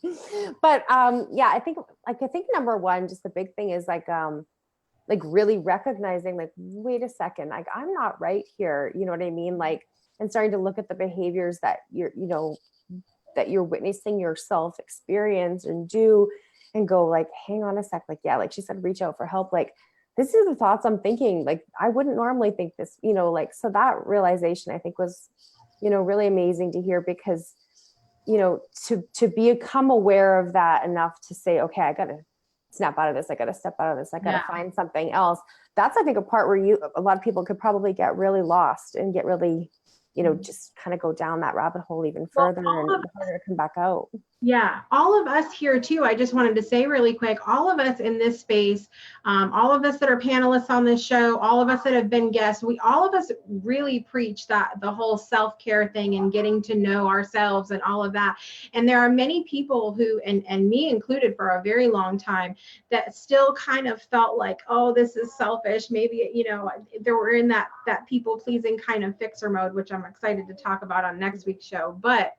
But yeah, I think number one, just the big thing is like really recognizing, like, wait a second, like I'm not right here. You know what I mean? Like, and starting to look at the behaviors that that you're witnessing yourself experience and do, and go like, hang on a sec. Like, yeah, like she said, reach out for help. Like, this is the thoughts I'm thinking. Like, I wouldn't normally think this, so that realization I think was, really amazing to hear, because, to become aware of that enough to say, okay, I got to snap out of this. I got to step out of this. I got to find something else. That's, I think, a part where a lot of people could probably get really lost and get really, just kind of go down that rabbit hole even further, and harder to come back out. Yeah, all of us here too. I just wanted to say really quick, all of us in this space, all of us that are panelists on this show, all of us that have been guests, all of us really preach that the whole self-care thing and getting to know ourselves and all of that. And there are many people who, and me included for a very long time, that still kind of felt like, oh, this is selfish. Maybe, there were in that people pleasing kind of fixer mode, which I'm excited to talk about on next week's show. But,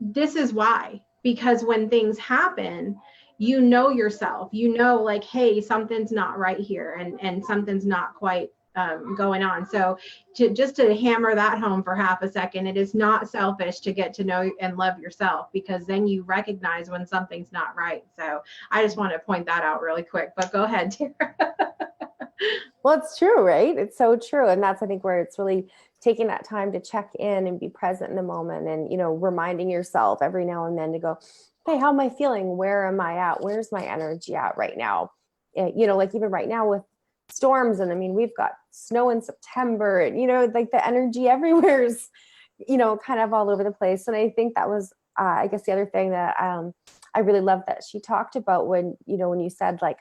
this is why, because when things happen, yourself, like, hey, something's not right here, and something's not quite going on. So just to hammer that home for half a second, it is not selfish to get to know and love yourself, because then you recognize when something's not right. So I just want to point that out really quick, but go ahead, Tara. Well, it's true, right? It's so true. And that's, I think, where it's really taking that time to check in and be present in the moment, and, reminding yourself every now and then to go, hey, how am I feeling? Where am I at? Where's my energy at right now? Like even right now with storms, and I mean, we've got snow in September, and, like the energy everywhere is, kind of all over the place. And I think that was, I guess the other thing that I really loved that she talked about when you said, like,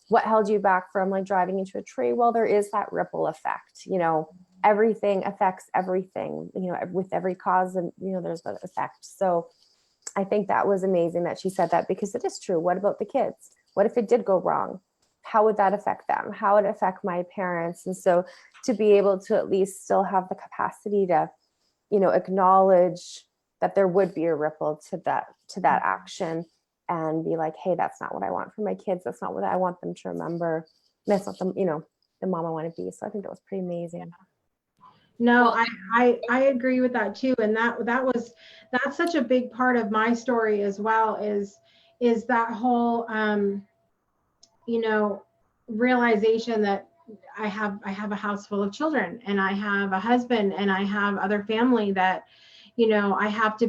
what held you back from like driving into a tree? Well, there is that ripple effect, everything affects everything, with every cause, and, there's that effect. So I think that was amazing that she said that, because it is true. What about the kids? What if it did go wrong? How would that affect them? How would it affect my parents? And so to be able to at least still have the capacity to, acknowledge that there would be a ripple to that action, and be like, hey, that's not what I want for my kids. That's not what I want them to remember. That's not the mom I want to be. So I think that was pretty amazing. No, I agree with that too. And that's such a big part of my story as well, is that whole, realization that I have a house full of children, and I have a husband, and I have other family that, I have to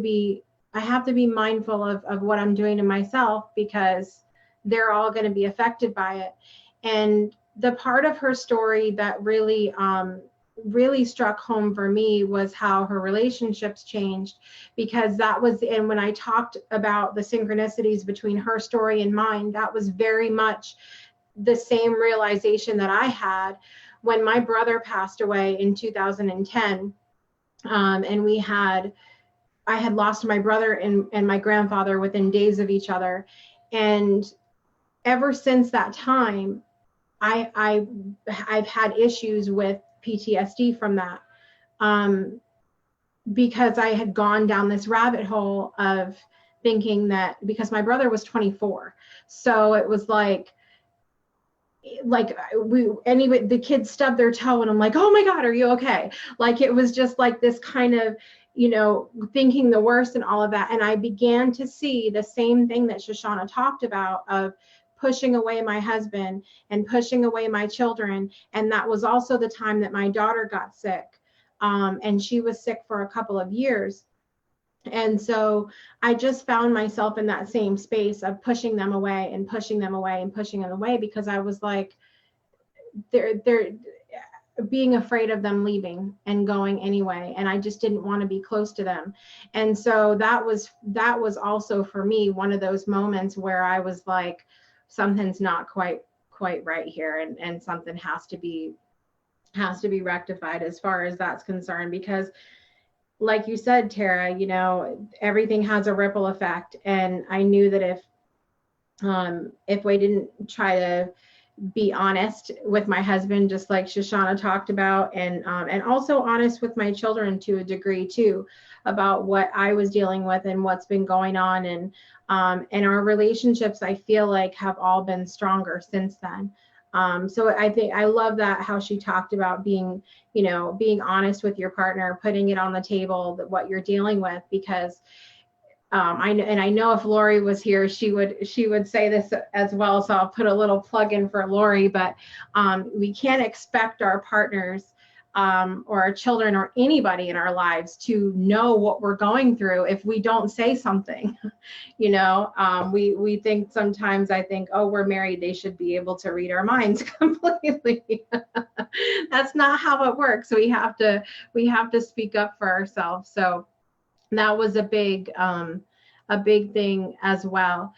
be mindful of what I'm doing to myself, because they're all going to be affected by it. And the part of her story that really struck home for me was how her relationships changed, because and when I talked about the synchronicities between her story and mine, that was very much the same realization that I had when my brother passed away in 2010. And I had lost my brother and my grandfather within days of each other. And ever since that time, I've had issues with PTSD from that, because I had gone down this rabbit hole of thinking that, because my brother was 24, so it was like the kids stubbed their toe, and I'm like, oh my God, are you okay? Like, it was just like this kind of, thinking the worst and all of that. And I began to see the same thing that Shoshana talked about, of pushing away my husband and pushing away my children. And that was also the time that my daughter got sick. And she was sick for a couple of years. And so I just found myself in that same space of pushing them away and pushing them away and pushing them away, because I was like, they're being afraid of them leaving and going anyway. And I just didn't want to be close to them. And so that was also for me one of those moments where I was like, something's not quite right here, and something has to be rectified as far as that's concerned. Because like you said, Tara, everything has a ripple effect. And I knew that if we didn't try to be honest with my husband, just like Shoshana talked about, and also honest with my children to a degree too, about what I was dealing with and what's been going on. And our relationships, I feel like, have all been stronger since then. So I think I love that, how she talked about being honest with your partner, putting it on the table, that what you're dealing with, because I know if Lori was here, she would say this as well. So I'll put a little plug in for Lori, but we can't expect our partners or our children or anybody in our lives to know what we're going through if we don't say something. We think sometimes, I think, oh, we're married, they should be able to read our minds completely. That's not how it works. We have to speak up for ourselves. So that was a big a big thing as well.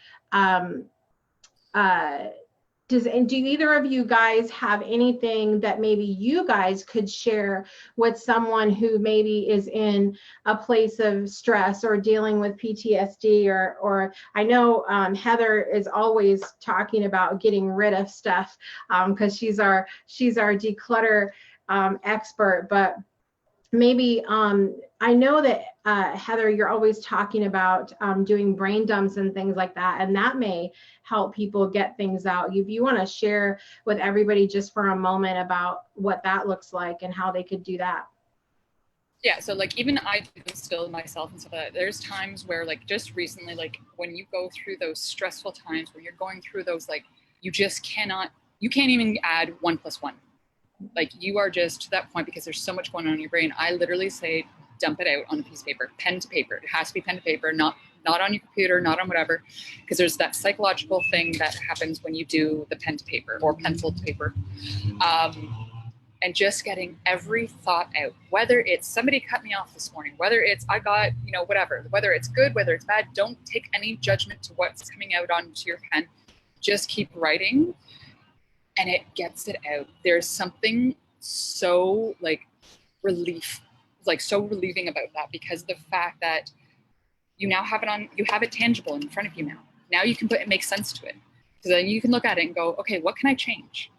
Do either of you guys have anything that maybe you guys could share with someone who maybe is in a place of stress or dealing with PTSD, or I know Heather is always talking about getting rid of stuff because she's our declutter expert, but maybe I know that Heather, you're always talking about doing brain dumps and things like that, and that may help people get things out. If you want to share with everybody just for a moment about what that looks like and how they could do that. Yeah, so like even I do them still myself and stuff like that. There's times where like just recently, like when you go through those stressful times where you're going through those, like you can't even add 1 + 1. Like you are just to that point because there's so much going on in your brain. I literally say, dump it out on a piece of paper, pen to paper. It has to be pen to paper, not on your computer, not on whatever, because there's that psychological thing that happens when you do the pen to paper or pencil to paper. And just getting every thought out, whether it's somebody cut me off this morning, whether it's I got, whatever, whether it's good, whether it's bad, don't take any judgment to what's coming out onto your pen. Just keep writing and it gets it out. There's something so so relieving about that, because the fact that you now have it tangible in front of you now. Now you can make sense to it. So then you can look at it and go, okay, what can I change?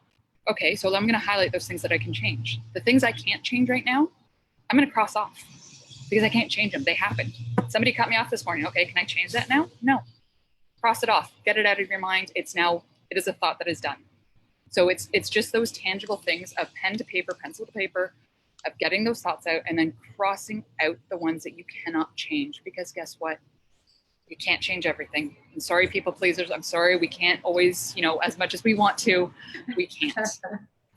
Okay, so I'm going to highlight those things that I can change. The things I can't change right now, I'm going to cross off because I can't change them. They happened. Somebody cut me off this morning. Okay, can I change that now? No. Cross it off. Get it out of your mind. It is a thought that is done. So it's just those tangible things of pen to paper, pencil to paper, of getting those thoughts out and then crossing out the ones that you cannot change, because guess what? You can't change everything. I'm sorry, people pleasers. I'm sorry. We can't always, as much as we want to, we can't.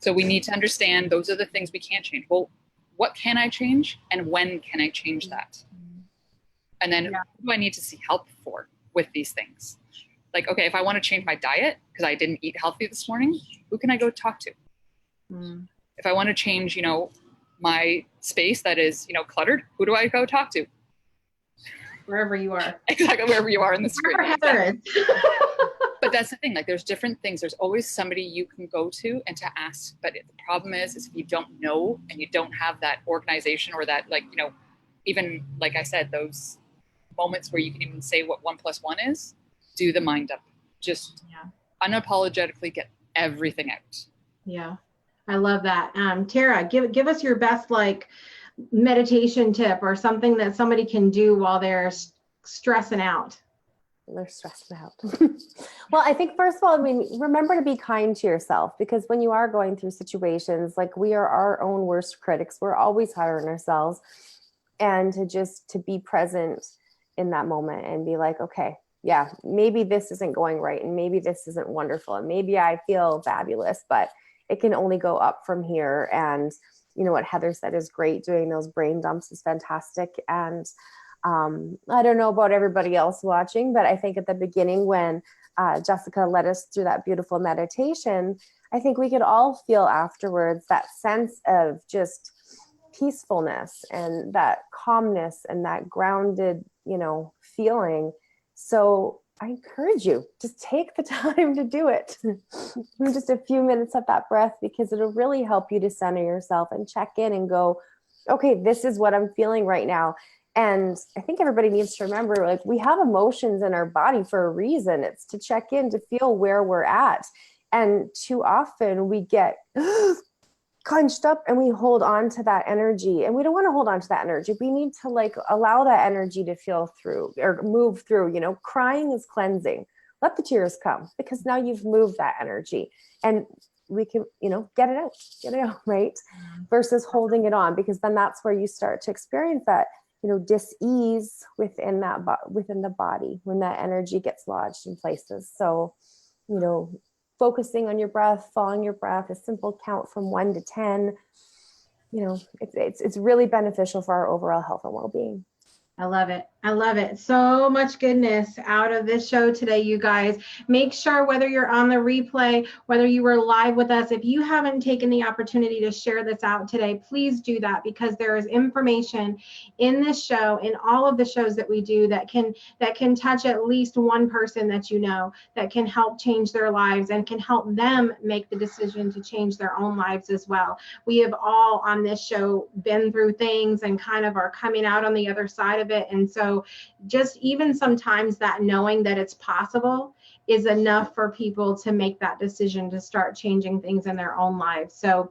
So we need to understand those are the things we can't change. Well, what can I change and when can I change that? And then who do I need to seek help for with these things? Like, okay, if I want to change my diet because I didn't eat healthy this morning, who can I go talk to? If I want to change, my space that is, cluttered, who do I go talk to? Wherever you are. Exactly, wherever you are in the street. Heather is. But that's the thing, like there's different things. There's always somebody you can go to and to ask. But the problem is if you don't know and you don't have that organization or that, even like I said, those moments where you can even say what 1 + 1 is, do the mind up. Just unapologetically get everything out. Yeah, I love that. Tara, give us your best meditation tip or something that somebody can do while they're stressing out. They're stressed out. Well, I think first of all, remember to be kind to yourself, because when you are going through situations, we are our own worst critics. We're always hard on ourselves, and to be present in that moment and be like, okay, yeah, maybe this isn't going right. And maybe this isn't wonderful. And maybe I feel fabulous, but it can only go up from here. And what Heather said is great. Doing those brain dumps is fantastic. And I don't know about everybody else watching, but I think at the beginning when Jessica led us through that beautiful meditation, I think we could all feel afterwards that sense of just peacefulness and that calmness and that grounded, feeling. So I encourage you, just take the time to do it. Just a few minutes of that breath, because it'll really help you to center yourself and check in and go, okay, this is what I'm feeling right now. And I think everybody needs to remember, we have emotions in our body for a reason. It's to check in, to feel where we're at. And too often we get clenched up and we hold on to that energy, and we don't want to hold on to that energy. We need to allow that energy to feel through or move through. Crying is cleansing. Let the tears come, because now you've moved that energy, and we can, get it out, right? Versus holding it on, because then that's where you start to experience that, dis-ease within the body when that energy gets lodged in places. So, focusing on your breath, following your breath, a simple count from 1 to 10, it's really beneficial for our overall health and well-being. I love it. I love it. So much goodness out of this show today, you guys. Make sure whether you're on the replay, whether you were live with us, if you haven't taken the opportunity to share this out today, please do that, because there is information in this show, in all of the shows that we do, that can touch at least one person that you know, that can help change their lives and can help them make the decision to change their own lives as well. We have all on this show been through things and kind of are coming out on the other side of it. And so just even sometimes that knowing that it's possible is enough for people to make that decision to start changing things in their own lives. So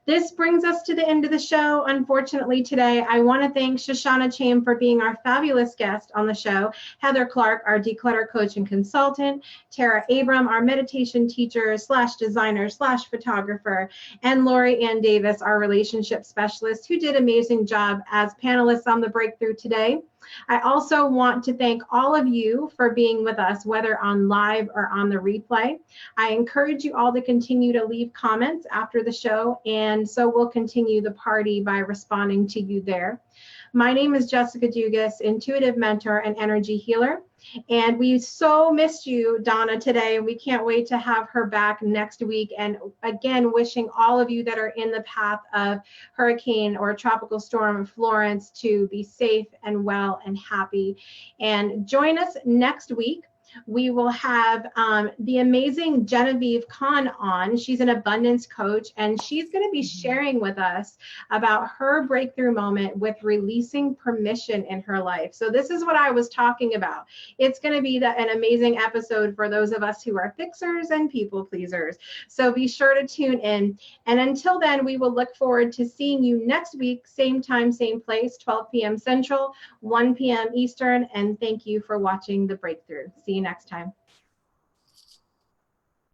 this brings us to the end of the show. Unfortunately, today, I want to thank Shoshana Chaim for being our fabulous guest on the show, Heather Clark, our declutter coach and consultant, Tara Abram, our meditation teacher / designer / photographer, and Lori Ann Davis, our relationship specialist, who did an amazing job as panelists on the breakthrough today. I also want to thank all of you for being with us, whether on live or on the replay. I encourage you all to continue to leave comments after the show, and so we'll continue the party by responding to you there. My name is Jessica Dugas, intuitive mentor and energy healer. And we so missed you, Donna, today. And we can't wait to have her back next week. And again, wishing all of you that are in the path of hurricane or tropical storm Florence to be safe and well and happy. And join us next week. We will have the amazing Genevieve Kahn on. She's an abundance coach, and she's going to be sharing with us about her breakthrough moment with releasing permission in her life. So this is what I was talking about. It's going to be an amazing episode for those of us who are fixers and people pleasers. So be sure to tune in. And until then, we will look forward to seeing you next week, same time, same place, 12 p.m. Central, 1 p.m. Eastern. And thank you for watching The Breakthrough. See you next time.